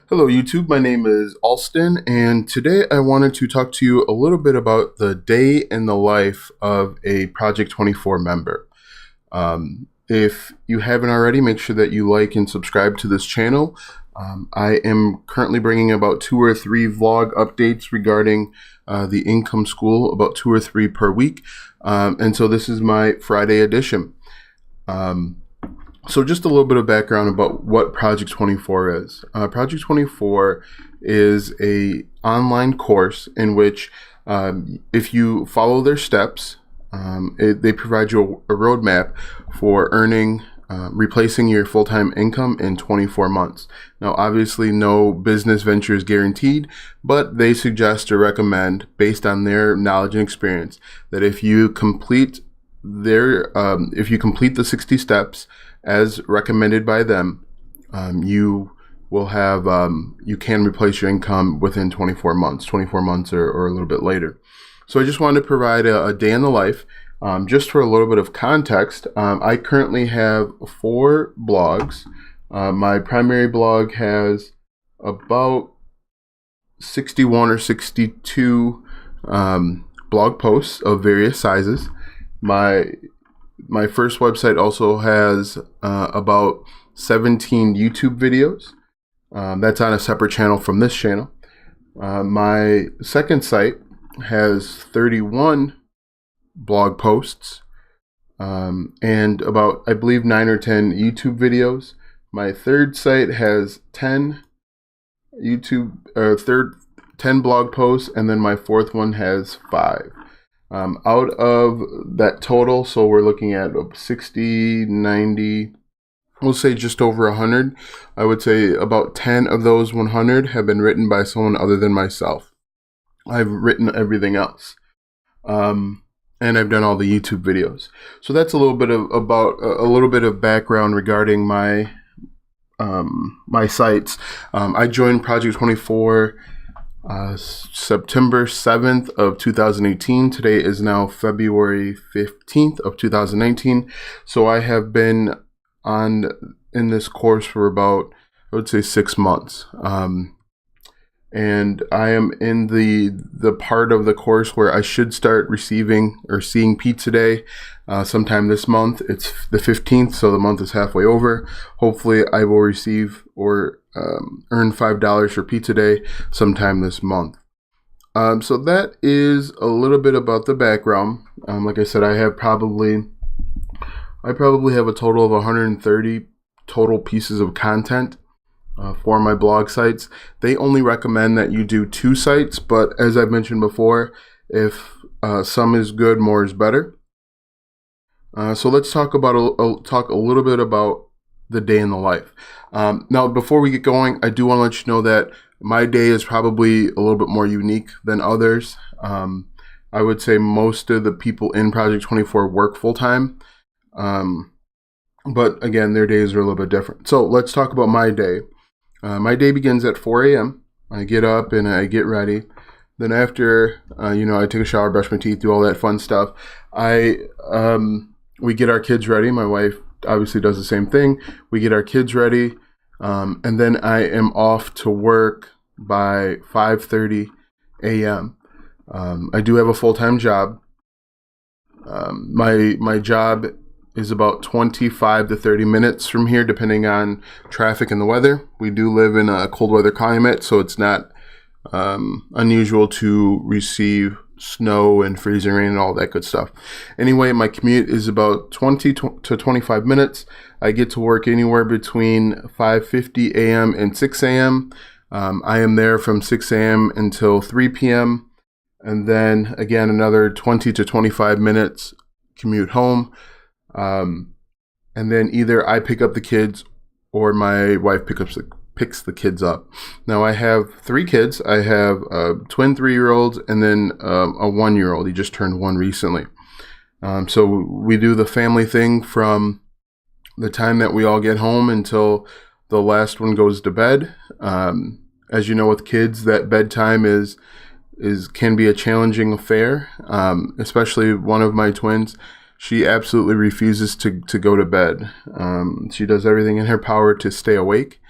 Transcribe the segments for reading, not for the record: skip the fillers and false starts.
Hello, YouTube. My name is Alston, and today I wanted to talk to you a little bit about the day in the life of a Project 24 member. If you haven't already, make sure that you like and subscribe to this channel. I am currently bringing about 2 or 3 vlog updates regarding the income school, about 2 or 3 per week. And so this is my Friday edition. So just a little bit of background about what Project 24 is. Project 24 is a online course in which if you follow their steps, they provide you a roadmap for earning, replacing your full-time income in 24 months. Now, obviously, no business venture is guaranteed, but they suggest or recommend, based on their knowledge and experience, that if you complete the 60 steps as recommended by them, you will have you can replace your income within 24 months or a little bit later. So I just wanted to provide a day in the life. Just for a little bit of context, I currently have 4 blogs. My primary blog has about 61 or 62 blog posts of various sizes. My first website also has about 17 YouTube videos. That's on a separate channel from this channel. My second site has 31 blog posts and about, I believe, 9 or 10 YouTube videos. My third site has 10 blog posts, and then my fourth one has 5. Out of that total, so we're looking at 60, 90, we'll say just over 100. I would say about 10 of those 100 have been written by someone other than myself. I've written everything else. And I've done all the YouTube videos. So that's a little bit of background regarding my my sites. I joined Project 24 September 7th of 2018. Today is now February 15th of 2019. So I have been in this course for about, I would say, 6 months. And I am in the part of the course where I should start receiving or seeing Pizza Day sometime this month. It's the 15th, so the month is halfway over. Hopefully I will receive or earn $5 for Pizza Day sometime this month. So that is a little bit about the background. Like I said, I probably have a total of 130 total pieces of content for my blog sites. They only recommend that you do 2 sites, but as I've mentioned before, if some is good, more is better. So let's talk a little bit about the day in the life. Now, before we get going, I do want to let you know that my day is probably a little bit more unique than others. I would say most of the people in Project 24 work full-time. But again, their days are a little bit different. So let's talk about my day. My day begins at 4 a.m. I get up and I get ready. Then after, I take a shower, brush my teeth, do all that fun stuff. We get our kids ready. My wife obviously does the same thing. We get our kids ready. And then I am off to work by 5:30 a.m. I do have a full-time job. My job is about 25 to 30 minutes from here, depending on traffic and the weather. We do live in a cold weather climate, so it's not unusual to receive snow and freezing rain and all that good stuff. Anyway, my commute is about 20 to 25 minutes. I get to work anywhere between 5:50 a.m. and 6 a.m. I am there from 6 a.m. until 3 p.m. And then again, another 20 to 25 minutes commute home. And then either I pick up the kids or my wife picks the kids up. Now I have 3 kids. I have twin 3-year-olds and then a 1-year-old. He just turned 1 recently. So we do the family thing from the time that we all get home until the last one goes to bed. As you know, with kids, that bedtime can be a challenging affair, especially one of my twins. She absolutely refuses to go to bed. She does everything in her power to stay awake.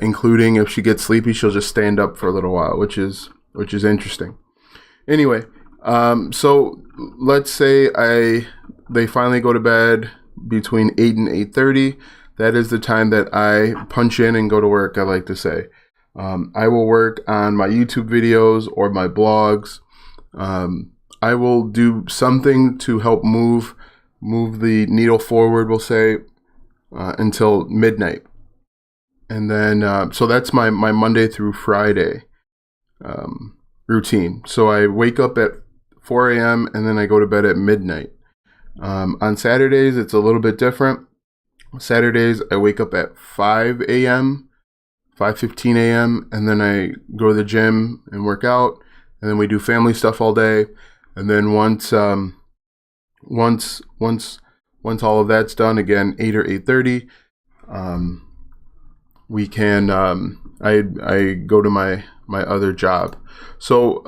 including if she gets sleepy, she'll just stand up for a little while, which is interesting. Anyway, so let's say they finally go to bed between 8 and 8:30. That is the time that I punch in and go to work, I like to say. I will work on my YouTube videos or my blogs. I will do something to help move the needle forward, we'll say, until midnight. And then, so that's my Monday through Friday routine. So I wake up at 4 a.m. and then I go to bed at midnight. On Saturdays, it's a little bit different. Saturdays, I wake up at 5 a.m., 5:15 a.m., and then I go to the gym and work out, and then we do family stuff all day. And then once all of that's done, again, 8 or 8:30, we can, I go to my other job. So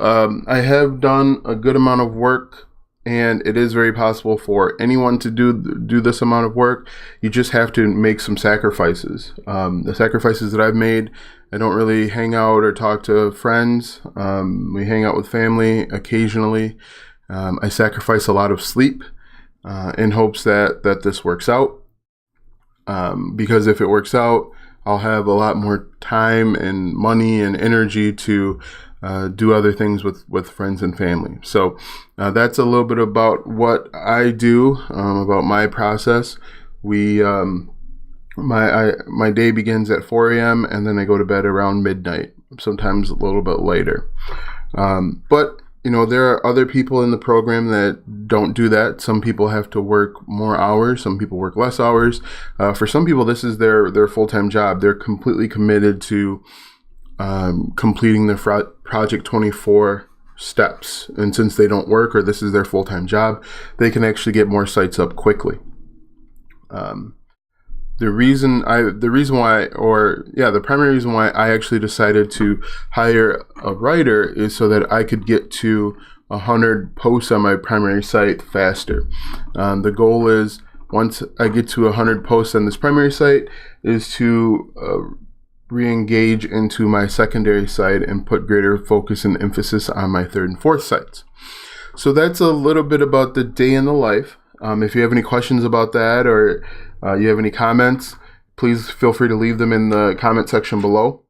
I have done a good amount of work, and it is very possible for anyone to do this amount of work. You just have to make some sacrifices. The sacrifices that I've made, I don't really hang out or talk to friends. We hang out with family occasionally. I sacrifice a lot of sleep in hopes that this works out. Because if it works out, I'll have a lot more time and money and energy to do other things with friends and family. So that's a little bit about what I do, about my process. My day begins at 4 a.m. and then I go to bed around midnight, sometimes a little bit later. But there are other people in the program that don't do that. Some people have to work more hours. Some people work less hours. For some people, this is their full-time job. They're completely committed to completing their Project 24 steps. And since they don't work, or this is their full-time job, they can actually get more sites up quickly. The primary reason why I actually decided to hire a writer is so that I could get to 100 posts on my primary site faster. The goal is, once I get to 100 posts on this primary site, is to re-engage into my secondary site and put greater focus and emphasis on my third and fourth sites. So that's a little bit about the day in the life. If you have any questions about that, or you have any comments, please feel free to leave them in the comment section below.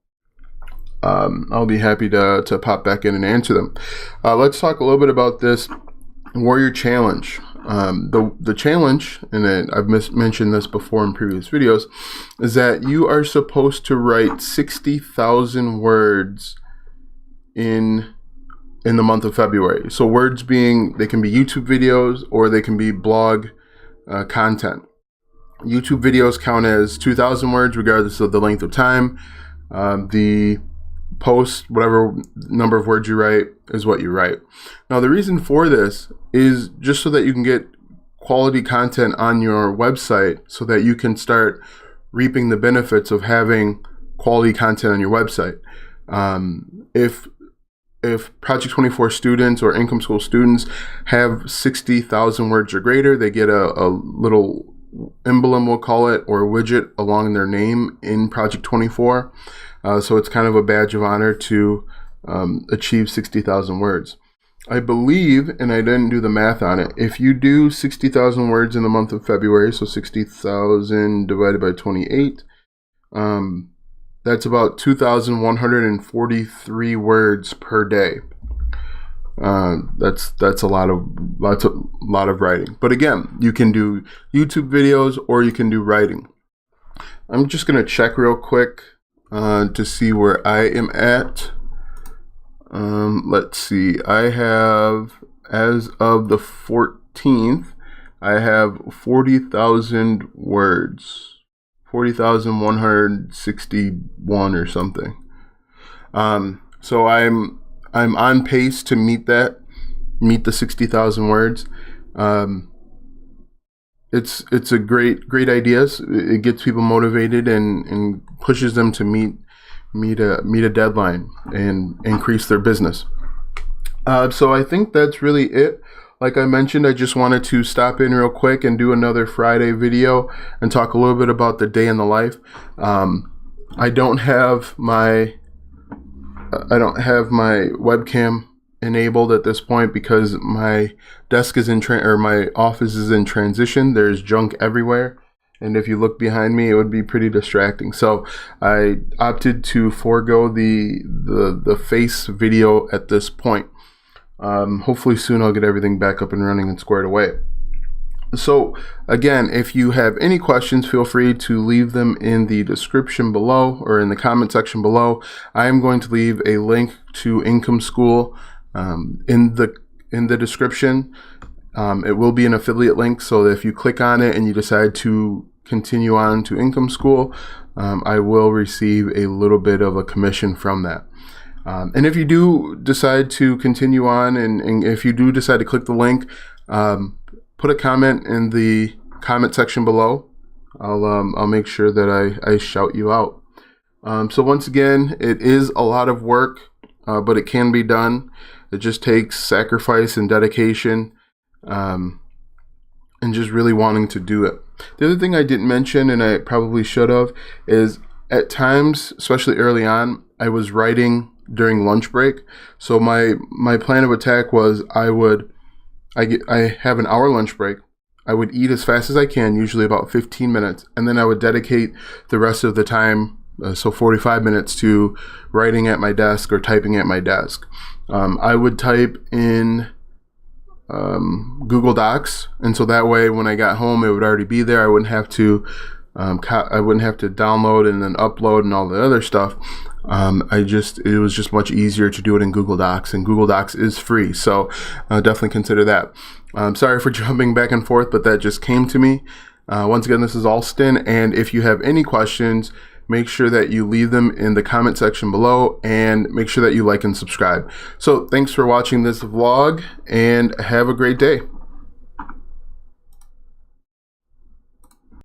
I'll be happy to pop back in and answer them. Let's talk a little bit about this Warrior Challenge. The challenge, and I've mentioned this before in previous videos, is that you are supposed to write 60,000 words in the month of February. So words being, they can be YouTube videos or they can be blog content. YouTube videos count as 2,000 words regardless of the length of time. The post, whatever number of words you write, is what you write. Now, the reason for this is just so that you can get quality content on your website, so that you can start reaping the benefits of having quality content on your website. If Project 24 students or income school students have 60,000 words or greater, they get a little emblem, we'll call it, or widget along their name in Project 24. So it's kind of a badge of honor to achieve 60,000 words. I believe, and I didn't do the math on it, if you do 60,000 words in the month of February, so 60,000 divided by 28, that's about 2,143 words per day. That's a lot of writing. But again, you can do YouTube videos or you can do writing. I'm just gonna check real quick to see where I am at. Let's see. I have, as of the 14th, I have 40,000 words. 40,161 or something. So I'm on pace to meet the 60,000 words. It's a great ideas. It gets people motivated and pushes them to meet a deadline and increase their business. So I think that's really it. Like I mentioned, I just wanted to stop in real quick and do another Friday video and talk a little bit about the day in the life. I don't have my webcam enabled at this point because my desk is my office is in transition. There's junk everywhere, and if you look behind me, it would be pretty distracting. So I opted to forego the face video at this point. Hopefully soon I'll get everything back up and running and squared away. So again, if you have any questions, feel free to leave them in the description below or in the comment section below. I am going to leave a link to Income School in the description. It will be an affiliate link, so that if you click on it and you decide to continue on to Income School, I will receive a little bit of a commission from that. And if you do decide to continue on, and if you do decide to click the link, put a comment in the comment section below. I'll make sure that I shout you out. So once again, it is a lot of work, but it can be done. It just takes sacrifice and dedication, and just really wanting to do it. The other thing I didn't mention, and I probably should have, is at times, especially early on, I was writing during lunch break. So my plan of attack was I have an hour lunch break. I would eat as fast as I can, usually about 15 minutes, and then I would dedicate the rest of the time, so 45 minutes, to writing at my desk or typing at my desk. I would type in Google Docs, and so that way when I got home it would already be there. I wouldn't have to download and then upload and all the other stuff. It was just much easier to do it in Google Docs, and Google Docs is free, so definitely consider that. Sorry for jumping back and forth, but that just came to me. Once again, this is Alston, and if you have any questions, make sure that you leave them in the comment section below, and make sure that you like and subscribe. So thanks for watching this vlog, and have a great day.